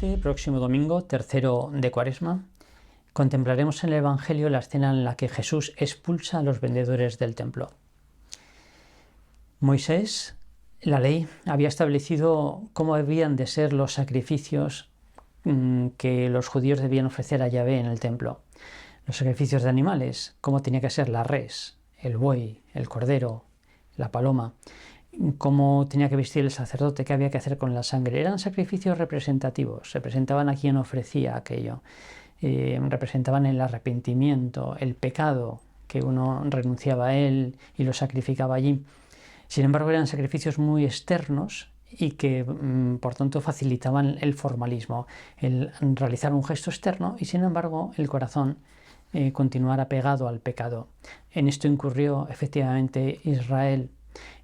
Este próximo domingo, tercero de Cuaresma, contemplaremos en el Evangelio la escena en la que Jesús expulsa a los vendedores del templo. Moisés, la ley, había establecido cómo debían de ser los sacrificios que los judíos debían ofrecer a Yahvé en el templo. Los sacrificios de animales, cómo tenía que ser la res, el buey, el cordero, la paloma, cómo tenía que vestir el sacerdote, qué había que hacer con la sangre. Eran sacrificios representativos, representaban a quien ofrecía aquello, representaban el arrepentimiento, el pecado, que uno renunciaba a él y lo sacrificaba allí. Sin embargo, eran sacrificios muy externos y que, por tanto, facilitaban el formalismo, el realizar un gesto externo y, sin embargo, el corazón continuara pegado al pecado. En esto incurrió efectivamente Israel.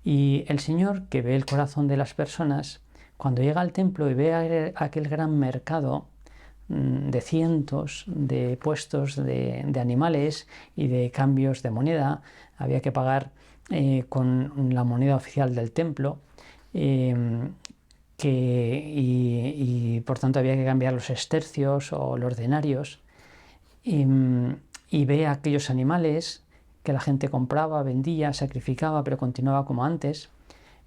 Y el Señor, que ve el corazón de las personas, cuando llega al templo y ve aquel gran mercado de cientos de puestos de animales y de cambios de moneda, había que pagar con la moneda oficial del templo, y por tanto había que cambiar los estercios o los denarios, y ve a aquellos animales que la gente compraba, vendía, sacrificaba, pero continuaba como antes.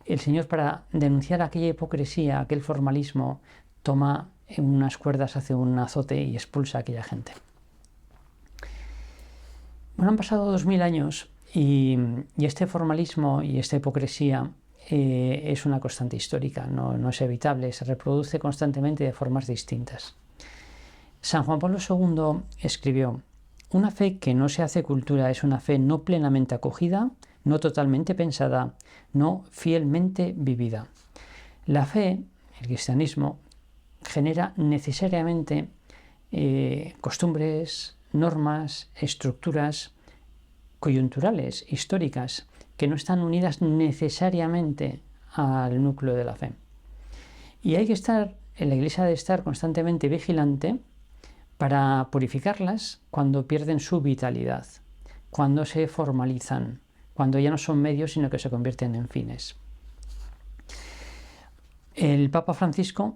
El Señor, para denunciar aquella hipocresía, aquel formalismo, toma unas cuerdas, hace un azote y expulsa a aquella gente. Bueno, han pasado 2000 años y este formalismo y esta hipocresía es una constante histórica, no es evitable, se reproduce constantemente de formas distintas. San Juan Pablo II escribió: una fe que no se hace cultura es una fe no plenamente acogida, no totalmente pensada, no fielmente vivida. La fe, el cristianismo, genera necesariamente costumbres, normas, estructuras coyunturales, históricas, que no están unidas necesariamente al núcleo de la fe. Y hay que estar, en la Iglesia, de estar constantemente vigilante para purificarlas cuando pierden su vitalidad, cuando se formalizan, cuando ya no son medios sino que se convierten en fines. El Papa Francisco,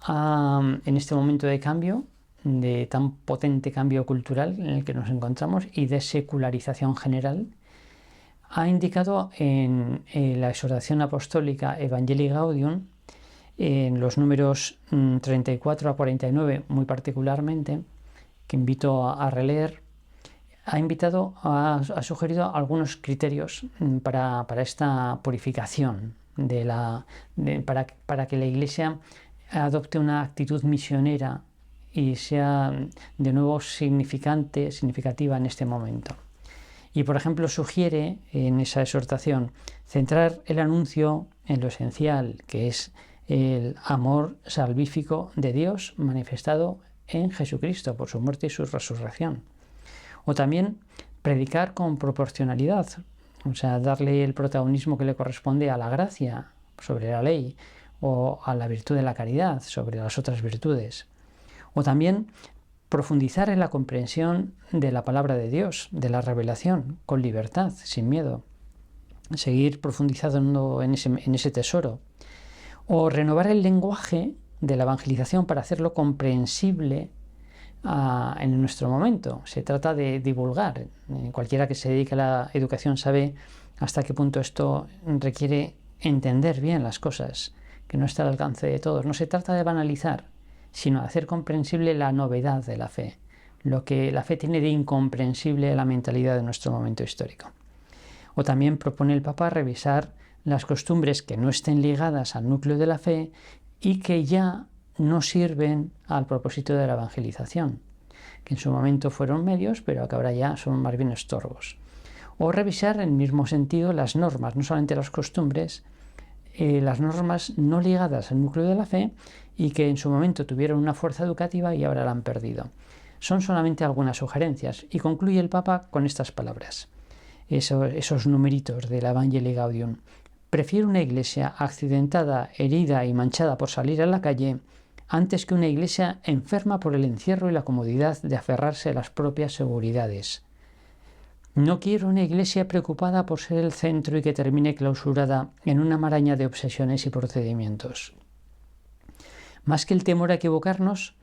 en este momento de cambio, de tan potente cambio cultural en el que nos encontramos y de secularización general, ha indicado en la exhortación apostólica Evangelii Gaudium, en los números 34 a 49 muy particularmente, que invito a releer, ha sugerido algunos criterios para esta purificación, para que la Iglesia adopte una actitud misionera y sea de nuevo significativa en este momento. Y, por ejemplo, sugiere en esa exhortación centrar el anuncio en lo esencial, que es el amor salvífico de Dios manifestado en Jesucristo por su muerte y su resurrección. O también predicar con proporcionalidad, o sea, darle el protagonismo que le corresponde a la gracia sobre la ley o a la virtud de la caridad sobre las otras virtudes. O también profundizar en la comprensión de la palabra de Dios, de la revelación, con libertad, sin miedo. Seguir profundizando en ese tesoro. O renovar el lenguaje de la evangelización para hacerlo comprensible en nuestro momento. Se trata de divulgar. Cualquiera que se dedique a la educación sabe hasta qué punto esto requiere entender bien las cosas, que no está al alcance de todos. No se trata de banalizar, sino de hacer comprensible la novedad de la fe, lo que la fe tiene de incomprensible a la mentalidad de nuestro momento histórico. O también propone el Papa revisar las costumbres que no estén ligadas al núcleo de la fe y que ya no sirven al propósito de la evangelización, que en su momento fueron medios, pero que ahora ya son más bien estorbos. O revisar en el mismo sentido las normas, no solamente las costumbres, las normas no ligadas al núcleo de la fe y que en su momento tuvieron una fuerza educativa y ahora la han perdido. Son solamente algunas sugerencias y concluye el Papa con estas palabras, esos numeritos de la Evangelii Gaudium. Prefiero una iglesia accidentada, herida y manchada por salir a la calle antes que una iglesia enferma por el encierro y la comodidad de aferrarse a las propias seguridades. No quiero una iglesia preocupada por ser el centro y que termine clausurada en una maraña de obsesiones y procedimientos. Más que el temor a equivocarnos,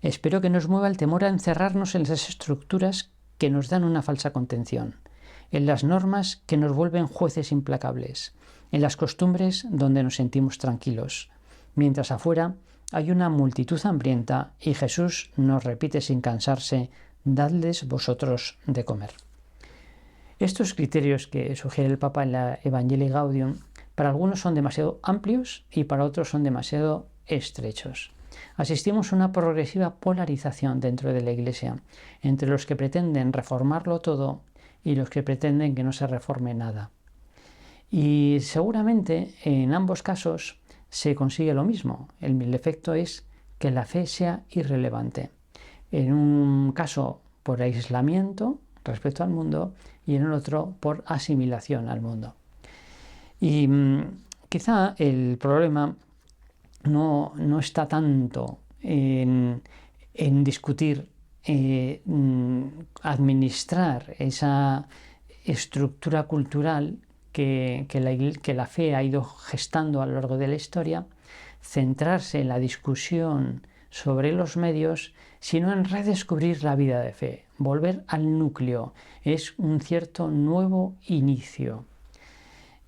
espero que nos mueva el temor a encerrarnos en esas estructuras que nos dan una falsa contención, en las normas que nos vuelven jueces implacables, en las costumbres donde nos sentimos tranquilos, mientras afuera hay una multitud hambrienta y Jesús nos repite sin cansarse: dadles vosotros de comer. Estos criterios que sugiere el Papa en la Evangelii Gaudium, para algunos son demasiado amplios y para otros son demasiado estrechos. Asistimos a una progresiva polarización dentro de la Iglesia, entre los que pretenden reformarlo todo y los que pretenden que no se reforme nada. Y seguramente en ambos casos se consigue lo mismo. El efecto es que la fe sea irrelevante. En un caso por aislamiento respecto al mundo y en el otro por asimilación al mundo. Y quizá el problema no está tanto en discutir, administrar esa estructura cultural que la fe ha ido gestando a lo largo de la historia, centrarse en la discusión sobre los medios, sino en redescubrir la vida de fe, volver al núcleo. Es un cierto nuevo inicio.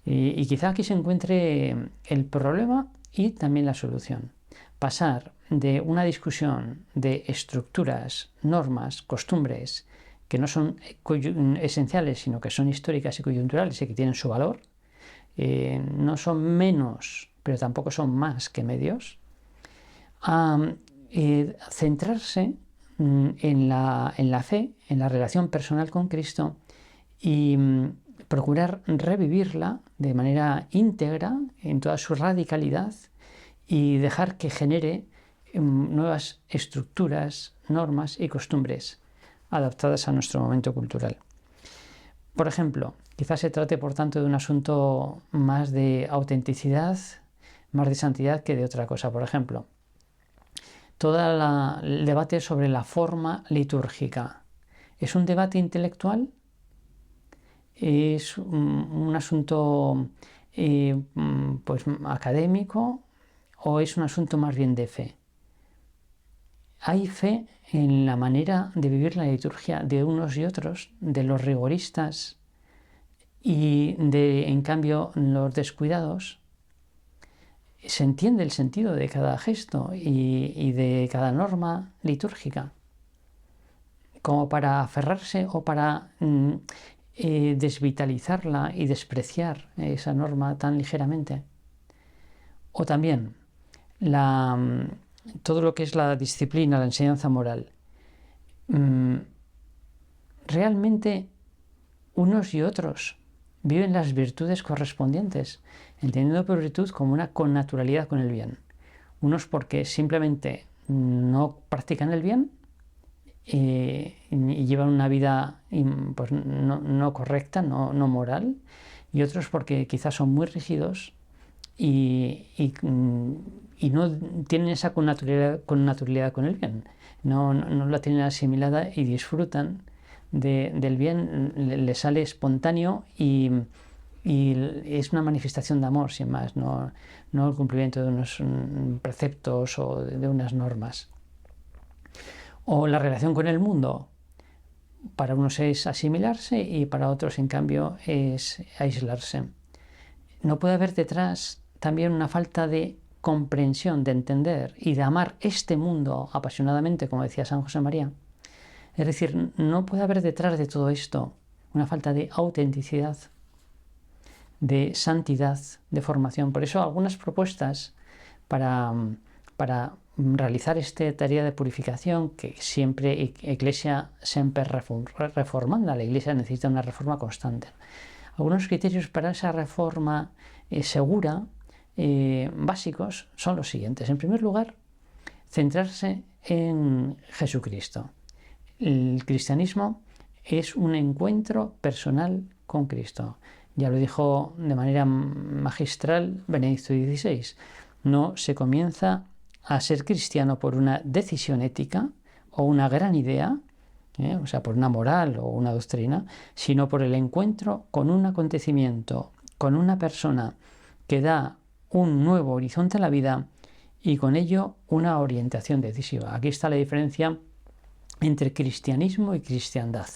Y quizá aquí se encuentre el problema y también la solución. Pasar de una discusión de estructuras, normas, costumbres, que no son esenciales, sino que son históricas y coyunturales y que tienen su valor, no son menos, pero tampoco son más que medios, a centrarse en la fe, en la relación personal con Cristo y procurar revivirla de manera íntegra, en toda su radicalidad, y dejar que genere nuevas estructuras, normas y costumbres adaptadas a nuestro momento cultural. Por ejemplo, quizás se trate por tanto de un asunto más de autenticidad, más de santidad que de otra cosa. Por ejemplo, todo el debate sobre la forma litúrgica es un debate intelectual, es un asunto pues académico, o es un asunto más bien de fe. Hay fe en la manera de vivir la liturgia de unos y otros, de los rigoristas y en cambio, los descuidados. Se entiende el sentido de cada gesto y de cada norma litúrgica, como para aferrarse o para desvitalizarla y despreciar esa norma tan ligeramente. O también todo lo que es la disciplina, la enseñanza moral. Realmente unos y otros viven las virtudes correspondientes, entendiendo por virtud como una connaturalidad con el bien. Unos porque simplemente no practican el bien y llevan una vida pues, no correcta, no moral, y otros porque quizás son muy rígidos y no tienen esa connaturalidad con el bien, no la tienen asimilada y disfrutan del bien, le sale espontáneo y es una manifestación de amor, sin más, no el cumplimiento de unos preceptos o de unas normas. O la relación con el mundo, para unos es asimilarse y para otros, en cambio, es aislarse. No puede haber detrás también una falta de comprensión, de entender y de amar este mundo apasionadamente, como decía San José María. Es decir, no puede haber detrás de todo esto una falta de autenticidad, de santidad, de formación. Por eso algunas propuestas para realizar esta tarea de purificación, que siempre Iglesia siempre reformanda, la Iglesia necesita una reforma constante. Algunos criterios para esa reforma segura, básicos, son los siguientes. En primer lugar, centrarse en Jesucristo. El cristianismo es un encuentro personal con Cristo. Ya lo dijo de manera magistral Benedicto XVI. No se comienza a ser cristiano por una decisión ética o una gran idea, o sea, por una moral o una doctrina, sino por el encuentro con un acontecimiento, con una persona que da un nuevo horizonte a la vida y con ello una orientación decisiva. Aquí está la diferencia entre cristianismo y cristiandad.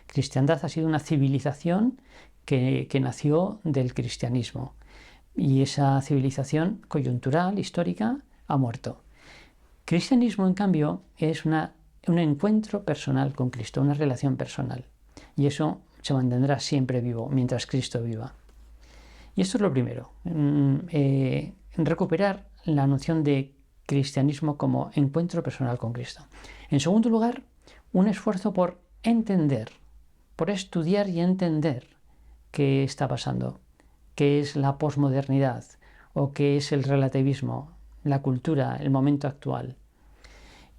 Cristiandad ha sido una civilización que nació del cristianismo, y esa civilización coyuntural, histórica, ha muerto. Cristianismo, en cambio, es un encuentro personal con Cristo, una relación personal, y eso se mantendrá siempre vivo mientras Cristo viva. Y esto es lo primero, recuperar la noción de cristianismo como encuentro personal con Cristo. En segundo lugar, un esfuerzo por entender, por estudiar y entender qué está pasando, qué es la posmodernidad o qué es el relativismo, la cultura, el momento actual.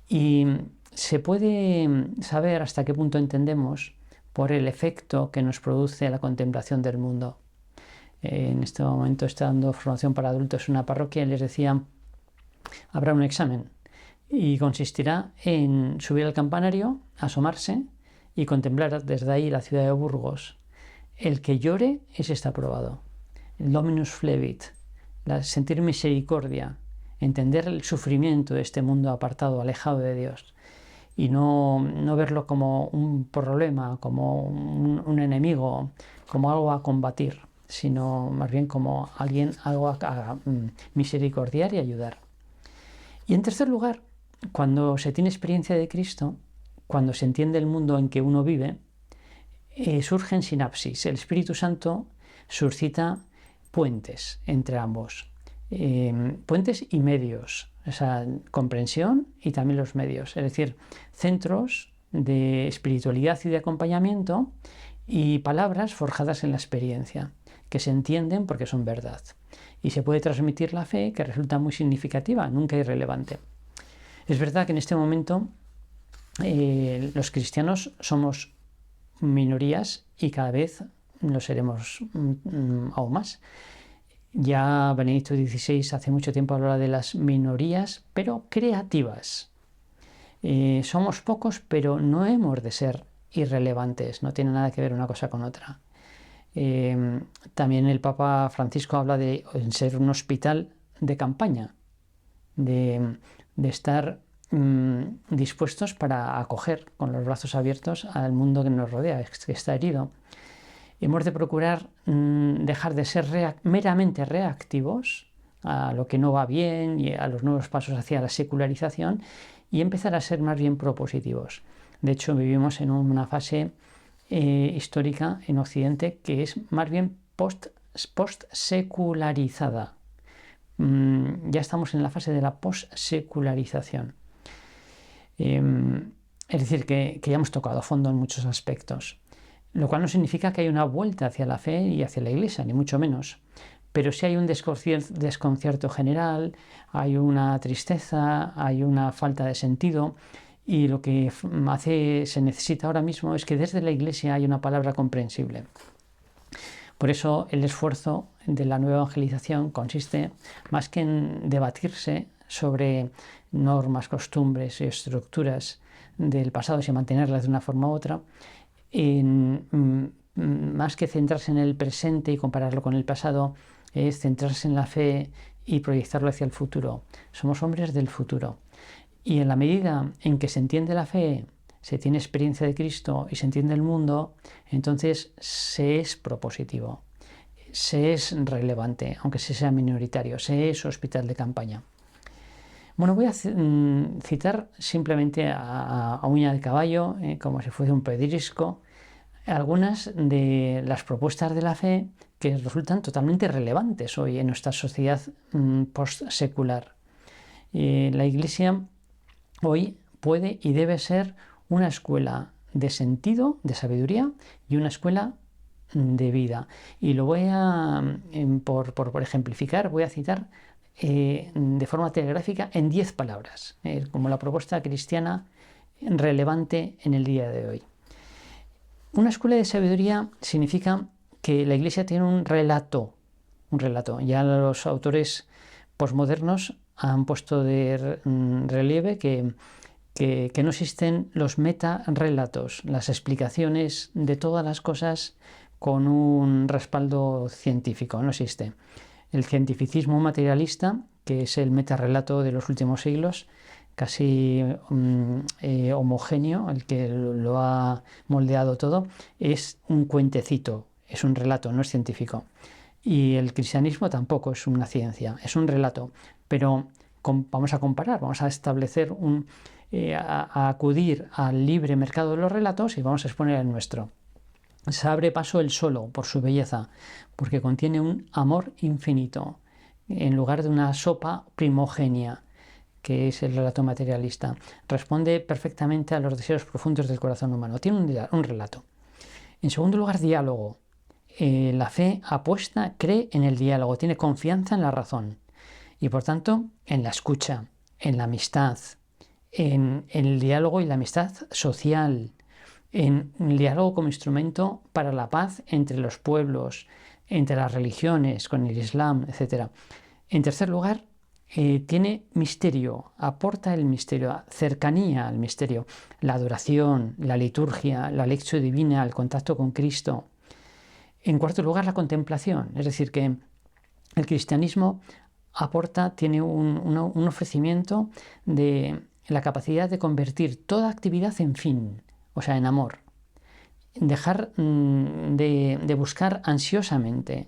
Y se puede saber hasta qué punto entendemos por el efecto que nos produce la contemplación del mundo. En este momento está dando formación para adultos en una parroquia y les decía, habrá un examen y consistirá en subir al campanario, asomarse y contemplar desde ahí la ciudad de Burgos. El que llore, ese está aprobado. El Dominus Flevit, sentir misericordia, entender el sufrimiento de este mundo apartado, alejado de Dios, y no verlo como un problema, como un enemigo, como algo a combatir, sino más bien como algo a misericordiar y ayudar. Y en tercer lugar, cuando se tiene experiencia de Cristo, cuando se entiende el mundo en que uno vive, surgen sinapsis. El Espíritu Santo suscita puentes entre ambos, puentes y medios, esa comprensión y también los medios, es decir, centros de espiritualidad y de acompañamiento y palabras forjadas en la experiencia, que se entienden porque son verdad. Y se puede transmitir la fe, que resulta muy significativa, nunca irrelevante. Es verdad que en este momento los cristianos somos minorías y cada vez lo seremos aún más. Ya Benedicto XVI hace mucho tiempo hablaba de las minorías, pero creativas. Somos pocos, pero no hemos de ser irrelevantes, no tiene nada que ver una cosa con otra. También el Papa Francisco habla de ser un hospital de campaña, de estar dispuestos para acoger con los brazos abiertos al mundo que nos rodea, que está herido. Hemos de procurar dejar de ser meramente reactivos a lo que no va bien y a los nuevos pasos hacia la secularización y empezar a ser más bien propositivos. De hecho, vivimos en una fase histórica en Occidente que es más bien post-secularizada. Ya estamos en la fase de la post-secularización. Es decir, que ya hemos tocado a fondo en muchos aspectos, lo cual no significa que haya una vuelta hacia la fe y hacia la Iglesia, ni mucho menos. Pero sí hay un desconcierto general, hay una tristeza, hay una falta de sentido, y lo que se necesita ahora mismo es que desde la Iglesia haya una palabra comprensible. Por eso el esfuerzo de la nueva evangelización consiste más que en debatirse sobre normas, costumbres y estructuras del pasado y mantenerlas de una forma u otra, más que centrarse en el presente y compararlo con el pasado, es centrarse en la fe y proyectarlo hacia el futuro. Somos hombres del futuro. Y en la medida en que se entiende la fe, se tiene experiencia de Cristo y se entiende el mundo, entonces se es propositivo, se es relevante, aunque se sea minoritario, se es hospital de campaña. Bueno, voy a citar simplemente a uña de caballo, como si fuese un pedrisco, algunas de las propuestas de la fe que resultan totalmente relevantes hoy en nuestra sociedad post-secular. La Iglesia hoy puede y debe ser una escuela de sentido, de sabiduría, y una escuela de vida. Y lo voy a, por ejemplificar, voy a citar de forma telegráfica en 10 palabras, como la propuesta cristiana relevante en el día de hoy. Una escuela de sabiduría significa que la Iglesia tiene un relato. Ya los autores posmodernos han puesto de relieve que no existen los metarrelatos, las explicaciones de todas las cosas con un respaldo científico, no existe. el cientificismo materialista, que es el metarrelato de los últimos siglos, casi homogéneo, el que lo ha moldeado todo, es un cuentecito, es un relato, no es científico. Y el cristianismo tampoco es una ciencia, es un relato. Pero vamos a comparar, vamos a establecer a acudir al libre mercado de los relatos y vamos a exponer el nuestro. Se abre paso el solo por su belleza, porque contiene un amor infinito, en lugar de una sopa primogénea, que es el relato materialista. Responde perfectamente a los deseos profundos del corazón humano. Tiene un relato. En segundo lugar, diálogo. La fe apuesta, cree en el diálogo, tiene confianza en la razón y por tanto en la escucha, en la amistad, en el diálogo y la amistad social, en el diálogo como instrumento para la paz entre los pueblos, entre las religiones, con el Islam, etc. En tercer lugar, tiene misterio, aporta el misterio, cercanía al misterio, la adoración, la liturgia, la lección divina, el contacto con Cristo. En cuarto lugar, la contemplación, es decir, que el cristianismo tiene un ofrecimiento de la capacidad de convertir toda actividad en fin, o sea, en amor. Dejar de buscar ansiosamente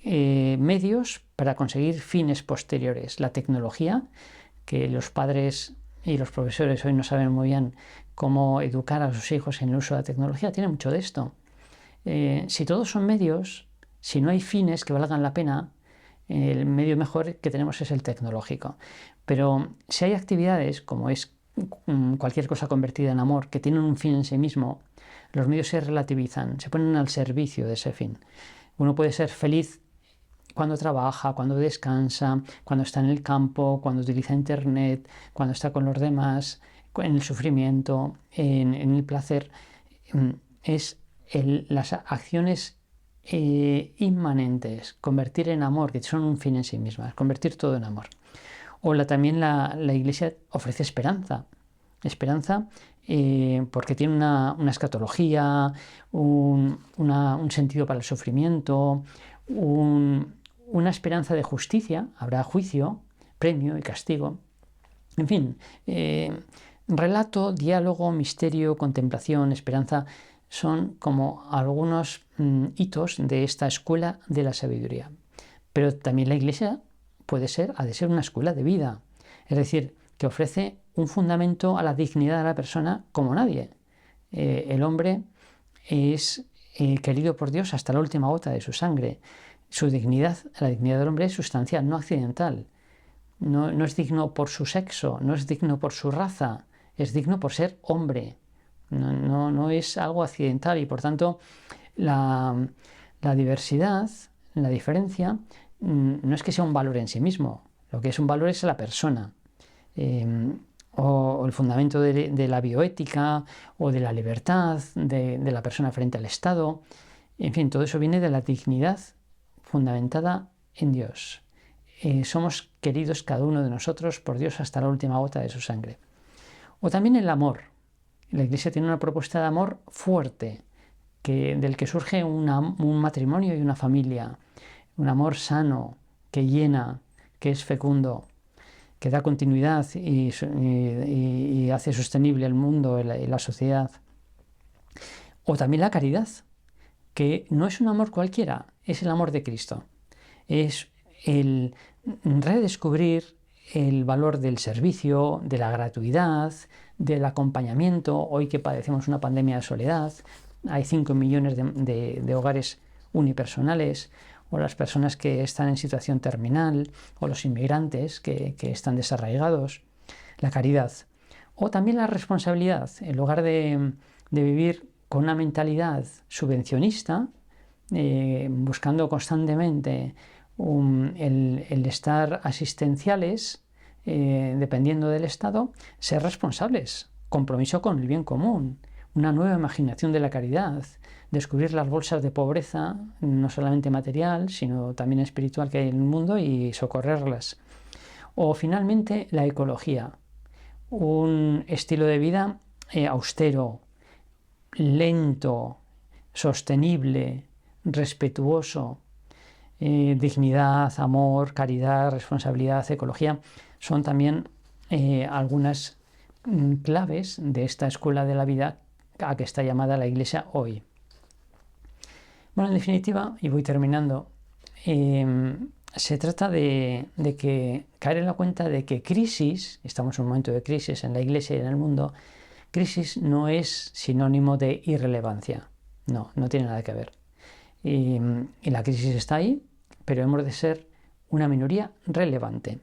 medios para conseguir fines posteriores. La tecnología, que los padres y los profesores hoy no saben muy bien cómo educar a sus hijos en el uso de la tecnología, tiene mucho de esto. Si todos son medios, si no hay fines que valgan la pena, el medio mejor que tenemos es el tecnológico. Pero si hay actividades, como es cualquier cosa convertida en amor, que tienen un fin en sí mismo, los medios se relativizan, se ponen al servicio de ese fin. Uno puede ser feliz cuando trabaja, cuando descansa, cuando está en el campo, cuando utiliza internet, cuando está con los demás, en el sufrimiento, en el placer. Es las acciones inmanentes, convertir en amor, que son un fin en sí mismas, convertir todo en amor. O también la Iglesia ofrece esperanza. Esperanza porque tiene una escatología, un sentido para el sufrimiento, una esperanza de justicia, habrá juicio, premio y castigo. En fin, relato, diálogo, misterio, contemplación, esperanza son como algunos hitos de esta escuela de la sabiduría. Pero también la Iglesia ha de ser una escuela de vida, es decir, que ofrece un fundamento a la dignidad de la persona como nadie. El hombre es querido por Dios hasta la última gota de su sangre. Su dignidad, la dignidad del hombre es sustancial, no accidental. No es digno por su sexo, no es digno por su raza, es digno por ser hombre. No es algo accidental y por tanto la diversidad, la diferencia, no es que sea un valor en sí mismo, lo que es un valor es la persona. O el fundamento de la bioética o de la libertad de la persona frente al Estado. En fin, todo eso viene de la dignidad fundamentada en Dios. Somos queridos cada uno de nosotros por Dios hasta la última gota de su sangre. O también el amor. La Iglesia tiene una propuesta de amor fuerte, del que surge un matrimonio y una familia. Un amor sano, que llena, que es fecundo, que da continuidad y hace sostenible el mundo y la sociedad. O también la caridad, que no es un amor cualquiera, es el amor de Cristo. Es el redescubrir el valor del servicio, de la gratuidad, del acompañamiento. Hoy que padecemos una pandemia de soledad, hay 5 millones de hogares unipersonales, o las personas que están en situación terminal, o los inmigrantes que están desarraigados, la caridad. O también la responsabilidad, en lugar de vivir con una mentalidad subvencionista, buscando constantemente el estar asistenciales, dependiendo del Estado, ser responsables, compromiso con el bien común, una nueva imaginación de la caridad, descubrir las bolsas de pobreza, no solamente material, sino también espiritual que hay en el mundo y socorrerlas. O finalmente la ecología, un estilo de vida austero, lento, sostenible, respetuoso, dignidad, amor, caridad, responsabilidad, ecología, son también algunas claves de esta escuela de la vida a que está llamada la Iglesia hoy. Bueno, en definitiva, y voy terminando, se trata de que caer en la cuenta de que crisis, estamos en un momento de crisis en la Iglesia y en el mundo, crisis no es sinónimo de irrelevancia, no tiene nada que ver. Y la crisis está ahí, pero hemos de ser una minoría relevante.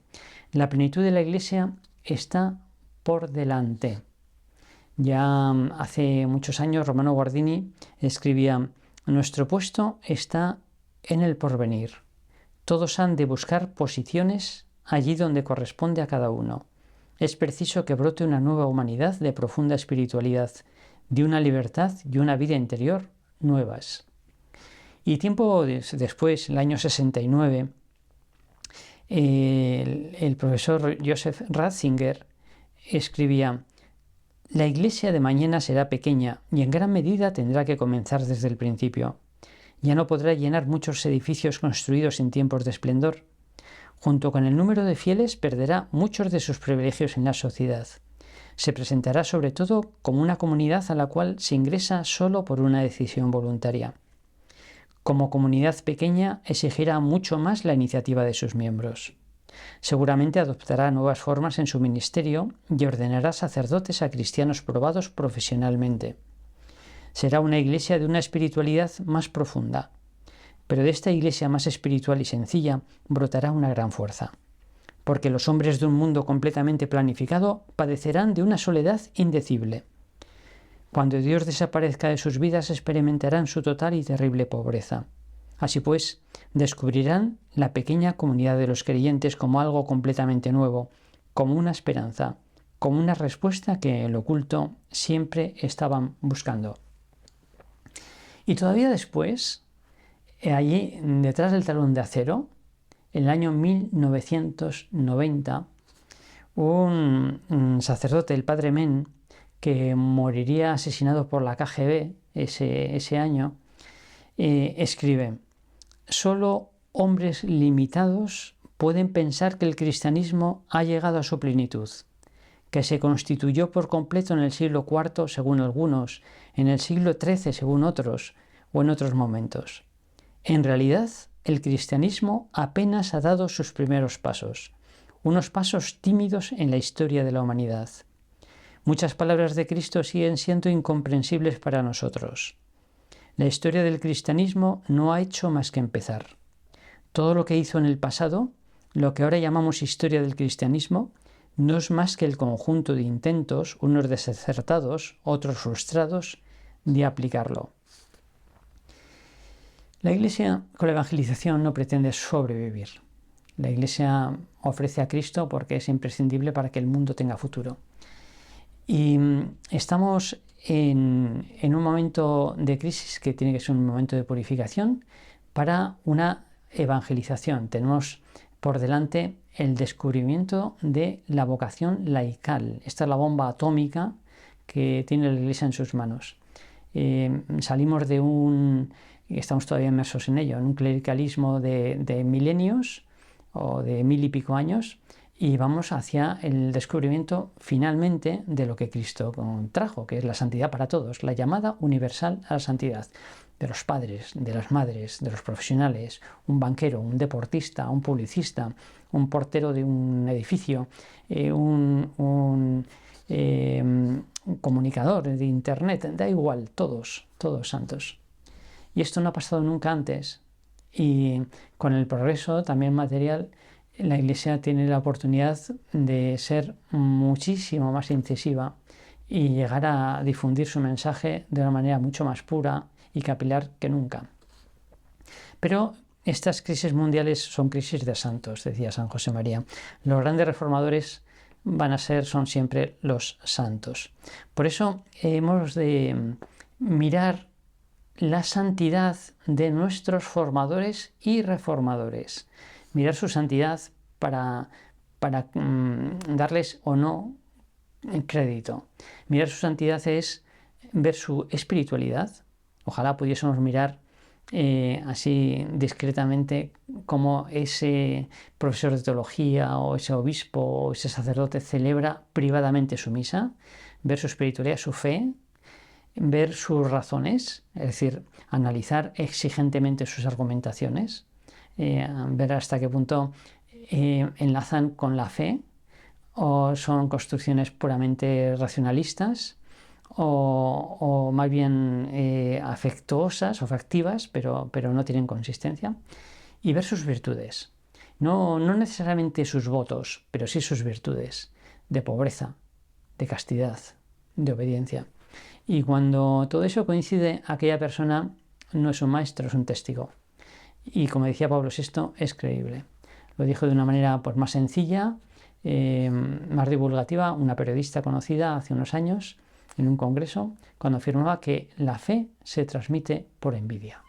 La plenitud de la Iglesia está por delante. Ya hace muchos años Romano Guardini escribía: nuestro puesto está en el porvenir. Todos han de buscar posiciones allí donde corresponde a cada uno. Es preciso que brote una nueva humanidad de profunda espiritualidad, de una libertad y una vida interior nuevas. Y tiempo después, el año 69, el profesor Joseph Ratzinger escribía: la Iglesia de mañana será pequeña y en gran medida tendrá que comenzar desde el principio. Ya no podrá llenar muchos edificios construidos en tiempos de esplendor. Junto con el número de fieles perderá muchos de sus privilegios en la sociedad. Se presentará sobre todo como una comunidad a la cual se ingresa solo por una decisión voluntaria. Como comunidad pequeña exigirá mucho más la iniciativa de sus miembros. Seguramente adoptará nuevas formas en su ministerio y ordenará sacerdotes a cristianos probados profesionalmente. Será una iglesia de una espiritualidad más profunda, pero de esta iglesia más espiritual y sencilla brotará una gran fuerza, porque los hombres de un mundo completamente planificado padecerán de una soledad indecible. Cuando Dios desaparezca de sus vidas experimentarán su total y terrible pobreza. Así pues, descubrirán la pequeña comunidad de los creyentes como algo completamente nuevo, como una esperanza, como una respuesta que en lo oculto siempre estaban buscando. Y todavía después, allí detrás del telón de acero, en el año 1990, un sacerdote, el padre Men, que moriría asesinado por la KGB ese año, escribe: solo hombres limitados pueden pensar que el cristianismo ha llegado a su plenitud, que se constituyó por completo en el siglo IV según algunos, en el siglo XIII según otros, o en otros momentos. En realidad, el cristianismo apenas ha dado sus primeros pasos, unos pasos tímidos en la historia de la humanidad. Muchas palabras de Cristo siguen siendo incomprensibles para nosotros. La historia del cristianismo no ha hecho más que empezar. Todo lo que hizo en el pasado, lo que ahora llamamos historia del cristianismo, no es más que el conjunto de intentos, unos desacertados, otros frustrados, de aplicarlo. La Iglesia con la evangelización no pretende sobrevivir. La Iglesia ofrece a Cristo porque es imprescindible para que el mundo tenga futuro. Y estamos en un momento de crisis que tiene que ser un momento de purificación para una evangelización. Tenemos por delante el descubrimiento de la vocación laical. Esta es la bomba atómica que tiene la Iglesia en sus manos. Salimos de estamos todavía inmersos en ello, en un clericalismo de milenios o de 1000 y pico años, y vamos hacia el descubrimiento finalmente de lo que Cristo trajo, que es la santidad para todos, la llamada universal a la santidad, de los padres, de las madres, de los profesionales, un banquero, un deportista, un publicista, un portero de un edificio, un comunicador de internet, da igual, todos santos. Y esto no ha pasado nunca antes, y con el progreso también material, la Iglesia tiene la oportunidad de ser muchísimo más incisiva y llegar a difundir su mensaje de una manera mucho más pura y capilar que nunca. Pero estas crisis mundiales son crisis de santos, decía San José María. Los grandes reformadores son siempre los santos. Por eso hemos de mirar la santidad de nuestros formadores y reformadores. Mirar su santidad para darles o no crédito. Mirar su santidad es ver su espiritualidad. Ojalá pudiésemos mirar así discretamente, cómo ese profesor de teología o ese obispo o ese sacerdote celebra privadamente su misa, ver su espiritualidad, su fe, ver sus razones, es decir, analizar exigentemente sus argumentaciones, ver hasta qué punto enlazan con la fe o son construcciones puramente racionalistas o más bien afectuosas o afectivas, pero no tienen consistencia, y ver sus virtudes. No necesariamente sus votos, pero sí sus virtudes de pobreza, de castidad, de obediencia. Y cuando todo eso coincide, aquella persona no es un maestro, es un testigo. Y como decía Pablo VI, es creíble. Lo dijo de una manera pues, más sencilla, más divulgativa, una periodista conocida hace unos años en un congreso, cuando afirmaba que la fe se transmite por envidia.